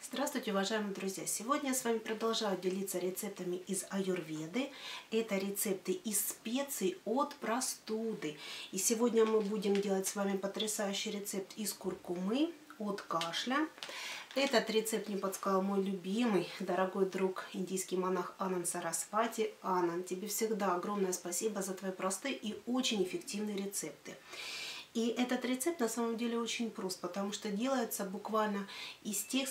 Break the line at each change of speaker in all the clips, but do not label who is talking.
Здравствуйте, уважаемые друзья! Сегодня я с вами продолжаю делиться рецептами из аюрведы. Это рецепты из специй от простуды. И сегодня мы будем делать с вами потрясающий рецепт из куркумы от кашля. Этот рецепт мне подсказал мой любимый, дорогой друг, индийский монах Ананд Сарасвати. Ананд, тебе всегда огромное спасибо за твои простые и очень эффективные рецепты. И этот рецепт на самом деле очень прост, потому что делается буквально из тех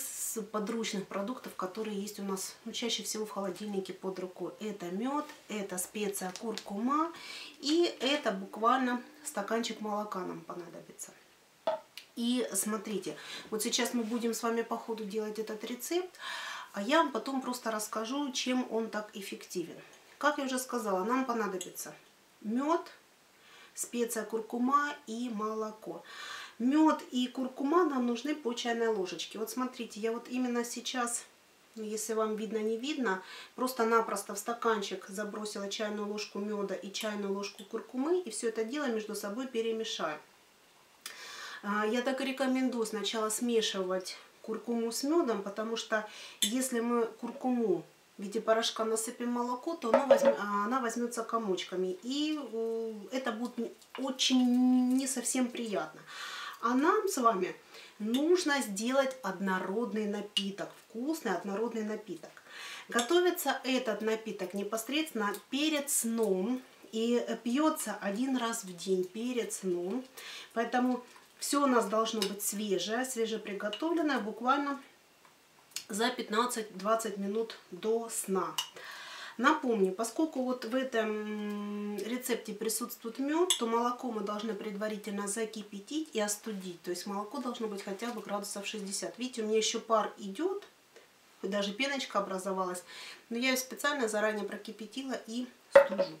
подручных продуктов, которые есть у нас чаще всего в холодильнике под рукой. Это мед, это специя куркума и это буквально стаканчик молока нам понадобится. И смотрите, вот сейчас мы будем с вами по ходу делать этот рецепт, а я вам потом просто расскажу, чем он так эффективен. Как я уже сказала, нам понадобится мед, специя куркума и молоко. Мед и куркума нам нужны по чайной ложечке. Вот смотрите, я вот именно сейчас, если вам видно, не видно, просто-напросто в стаканчик забросила чайную ложку меда и чайную ложку куркумы, и все это дело между собой перемешаю. Я так и рекомендую сначала смешивать куркуму с медом, потому что если мы куркуму в виде порошка насыпем молоко, то она возьмется комочками. И это будет очень не совсем приятно. А нам с вами нужно сделать однородный напиток. Вкусный однородный напиток. Готовится этот напиток непосредственно перед сном. И пьется один раз в день перед сном. Поэтому все у нас должно быть свежее, свежеприготовленное, буквально за 15-20 минут до сна. Напомню, поскольку вот в этом рецепте присутствует мед, то молоко мы должны предварительно закипятить и остудить. То есть молоко должно быть хотя бы градусов 60. Видите, у меня еще пар идет, даже пеночка образовалась. Но я ее специально заранее прокипятила и стужу.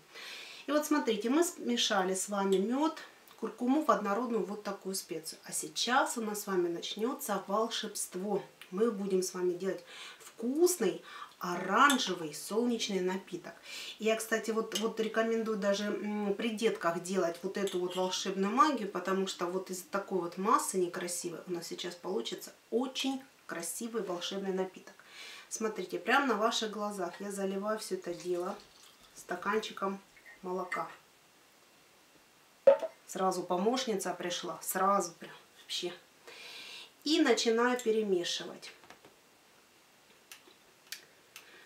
И вот смотрите, мы смешали с вами мед, куркуму в однородную вот такую специю. А сейчас у нас с вами начнется волшебство. Мы будем с вами делать вкусный оранжевый солнечный напиток. Я, кстати, вот рекомендую даже при детках делать вот эту вот волшебную магию, потому что вот из такой вот массы некрасивой у нас сейчас получится очень красивый волшебный напиток. Смотрите, прямо на ваших глазах я заливаю все это дело стаканчиком молока. Сразу помощница пришла, сразу прям вообще. И начинаю перемешивать.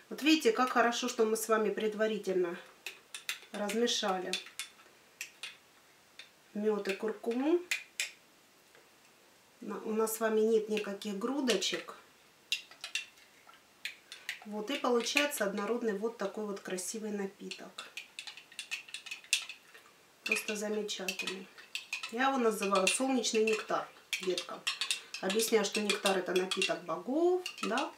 Вот видите, как хорошо, что мы с вами предварительно размешали мед и куркуму. У нас с вами нет никаких грудочек. Вот и получается однородный вот такой вот красивый напиток. Просто замечательный. Я его называю солнечный нектар деткам. Объясняю, что нектар это напиток богов, да.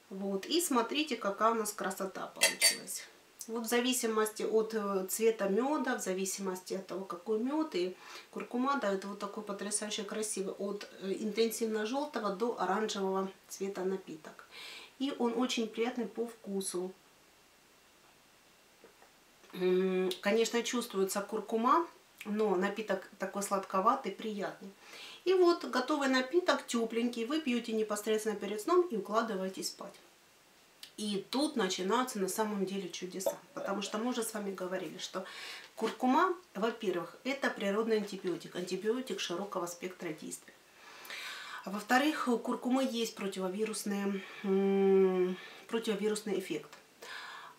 Вот. И смотрите, какая у нас красота получилась. Вот в зависимости от цвета меда, в зависимости от того, какой мед и куркума дает вот такой потрясающе красивый, от интенсивно желтого до оранжевого цвета напиток. И он очень приятный по вкусу. Конечно, чувствуется куркума, но напиток такой сладковатый, приятный. И вот готовый напиток, тепленький, вы пьете непосредственно перед сном и укладываетесь спать. И тут начинаются на самом деле чудеса. Потому что мы уже с вами говорили, что куркума, во-первых, это природный антибиотик. Антибиотик широкого спектра действия. А во-вторых, у куркумы есть противовирусный эффект.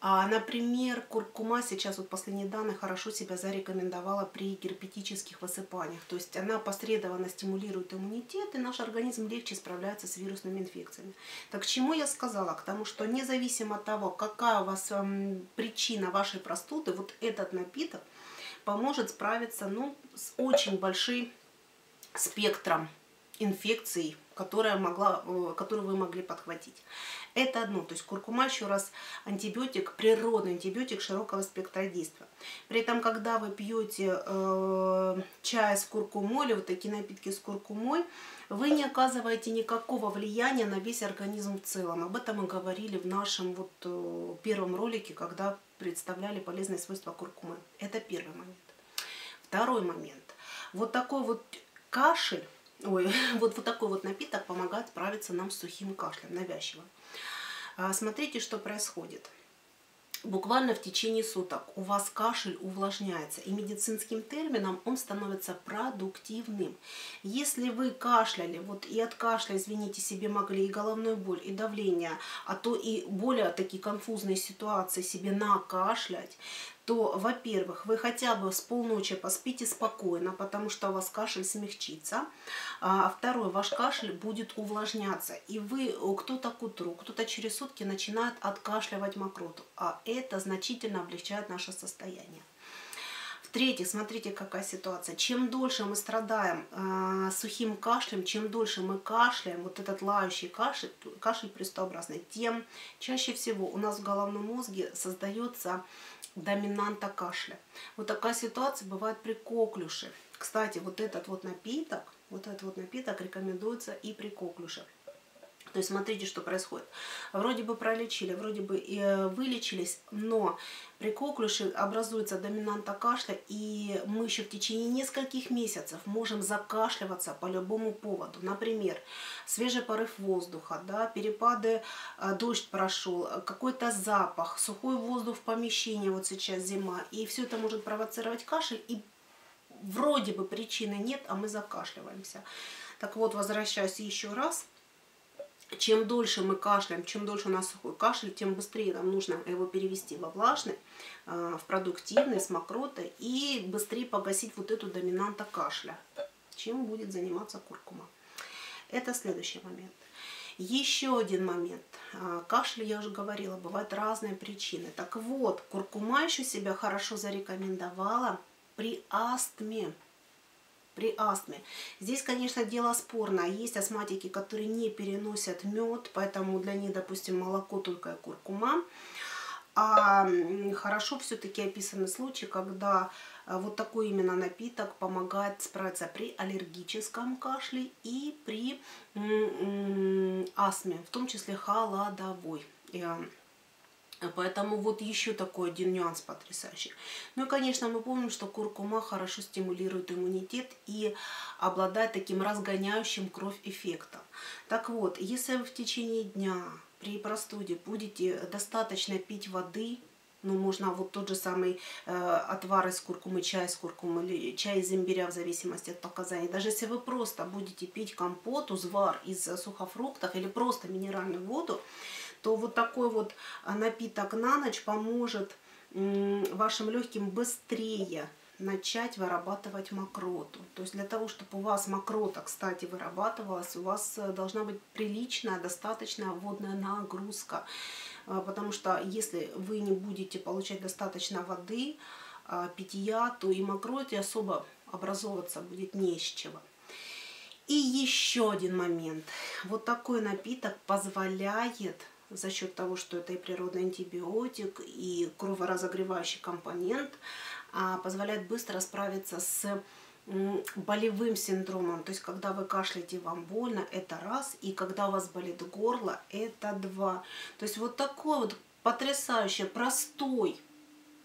Например, куркума сейчас, вот последние данные, хорошо себя зарекомендовала при герпетических высыпаниях. То есть она опосредованно стимулирует иммунитет, и наш организм легче справляется с вирусными инфекциями. Так к чему я сказала? К тому, что независимо от того, какая у вас причина вашей простуды, вот этот напиток поможет справиться с очень большим спектром инфекций, которую вы могли подхватить. Это одно. То есть куркума, еще раз, антибиотик, природный антибиотик широкого спектра действия. При этом, когда вы пьете чай с куркумой или вот такие напитки с куркумой, вы не оказываете никакого влияния на весь организм в целом. Об этом мы говорили в нашем первом ролике, когда представляли полезные свойства куркумы. Это первый момент. Второй момент. Вот такой вот кашель Ой, вот такой вот напиток помогает справиться нам с сухим кашлем, навязчиво. Смотрите, что происходит. Буквально в течение суток у вас кашель увлажняется, и медицинским термином он становится продуктивным. Если вы кашляли, вот и от кашля, извините, себе могли и головную боль, и давление, а то и более такие конфузные ситуации себе накашлять, то, во-первых, вы хотя бы с полночи поспите спокойно, потому что у вас кашель смягчится. А второе, ваш кашель будет увлажняться. И вы, кто-то к утру, кто-то через сутки начинает откашливать мокроту. А это значительно облегчает наше состояние. В-третьих, смотрите, какая ситуация. Чем дольше мы страдаем сухим кашлем, чем дольше мы кашляем, вот этот лающий кашель престообразный, тем чаще всего у нас в головном мозге создается доминанта кашля. Вот такая ситуация бывает при коклюше. Кстати, вот этот вот напиток рекомендуется и при коклюше. То есть смотрите, что происходит. Вроде бы пролечили, вроде бы и вылечились, но при коклюше образуется доминанта кашля, и мы еще в течение нескольких месяцев можем закашливаться по любому поводу. Например, свежий порыв воздуха, да, перепады, дождь прошел, какой-то запах, сухой воздух в помещении, вот сейчас зима, и все это может провоцировать кашель, и вроде бы причины нет, а мы закашливаемся. Так вот, возвращаюсь еще раз. Чем дольше мы кашляем, чем дольше у нас сухой кашель, тем быстрее нам нужно его перевести во влажный, в продуктивный, с мокротой, и быстрее погасить вот эту доминанту кашля, чем будет заниматься куркума. Это следующий момент. Еще один момент. Кашель, я уже говорила, бывают разные причины. Так вот, куркума еще себя хорошо зарекомендовала при астме. При астме. Здесь, конечно, дело спорное. Есть астматики, которые не переносят мед, поэтому для них, допустим, молоко только и куркума. А хорошо все-таки описаны случаи, когда вот такой именно напиток помогает справиться при аллергическом кашле и при астме, в том числе холодовой. Поэтому вот еще такой один нюанс потрясающий. Ну и, конечно, мы помним, что куркума хорошо стимулирует иммунитет и обладает таким разгоняющим кровь эффектом. Так вот, если вы в течение дня при простуде будете достаточно пить воды, ну, можно вот тот же самый отвар из куркумы, чай из куркумы или чай из имбиря, в зависимости от показаний. Даже если вы просто будете пить компот, узвар из сухофруктов или просто минеральную воду, то вот такой вот напиток на ночь поможет вашим легким быстрее начать вырабатывать мокроту. То есть для того, чтобы у вас мокрота, кстати, вырабатывалась, у вас должна быть приличная, достаточная водная нагрузка. Потому что если вы не будете получать достаточно воды, питья, то и мокроте особо образовываться будет не с чего. И еще один момент. Вот такой напиток позволяет, за счет того, что это и природный антибиотик, и кроворазогревающий компонент, позволяет быстро справиться с болевым синдромом. То есть, когда вы кашляете, вам больно, это раз. И когда у вас болит горло, это два. То есть, вот такой вот потрясающий,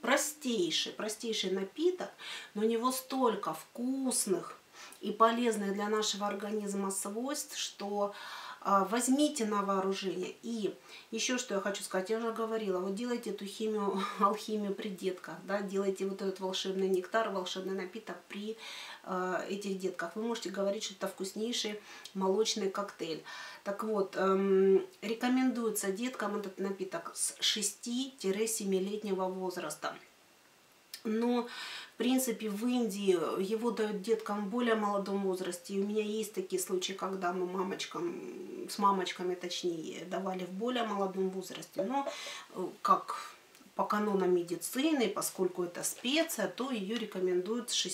простейший напиток, но у него столько вкусных и полезных для нашего организма свойств, что возьмите на вооружение. И еще что я хочу сказать, я уже говорила, вот делайте эту алхимию при детках, да, делайте вот этот волшебный нектар, волшебный напиток при этих детках. Вы можете говорить, что это вкуснейший молочный коктейль. Так вот, рекомендуется деткам этот напиток с 6-7-летнего возраста. Но, в принципе, в Индии его дают деткам в более молодом возрасте. И у меня есть такие случаи, когда мы с мамочками, точнее, давали в более молодом возрасте. Но, как по канонам медицины, поскольку это специя, то ее рекомендуют с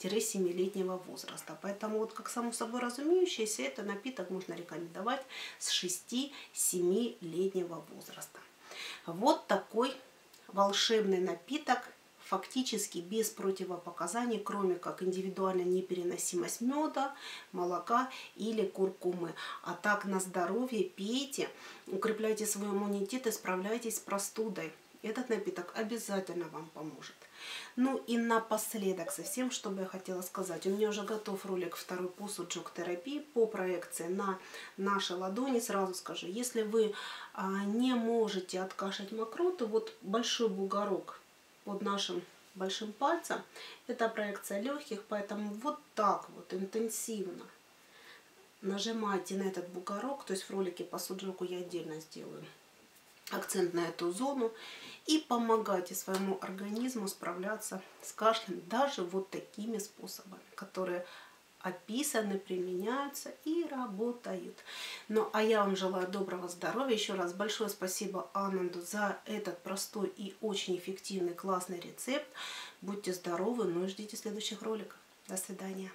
6-7-летнего возраста. Поэтому, вот как само собой разумеющееся, этот напиток можно рекомендовать с 6-7-летнего возраста. Вот такой волшебный напиток, фактически без противопоказаний, кроме как индивидуальная непереносимость меда, молока или куркумы. А так на здоровье пейте, укрепляйте свой иммунитет и справляйтесь с простудой. Этот напиток обязательно вам поможет. Ну и напоследок совсем, что бы я хотела сказать. У меня уже готов ролик второй по суджок-терапии по проекции на наши ладони. Сразу скажу, если вы не можете откашать мокроту, вот большой бугорок под нашим большим пальцем, это проекция легких, поэтому вот так вот интенсивно нажимайте на этот бугорок, то есть в ролике по суджоку я отдельно сделаю акцент на эту зону, и помогайте своему организму справляться с кашлем даже вот такими способами, которые описаны, применяются и работают. Ну а я вам желаю доброго здоровья. Еще раз большое спасибо Ананду за этот простой и очень эффективный классный рецепт. Будьте здоровы, ну и ждите следующих роликов. До свидания.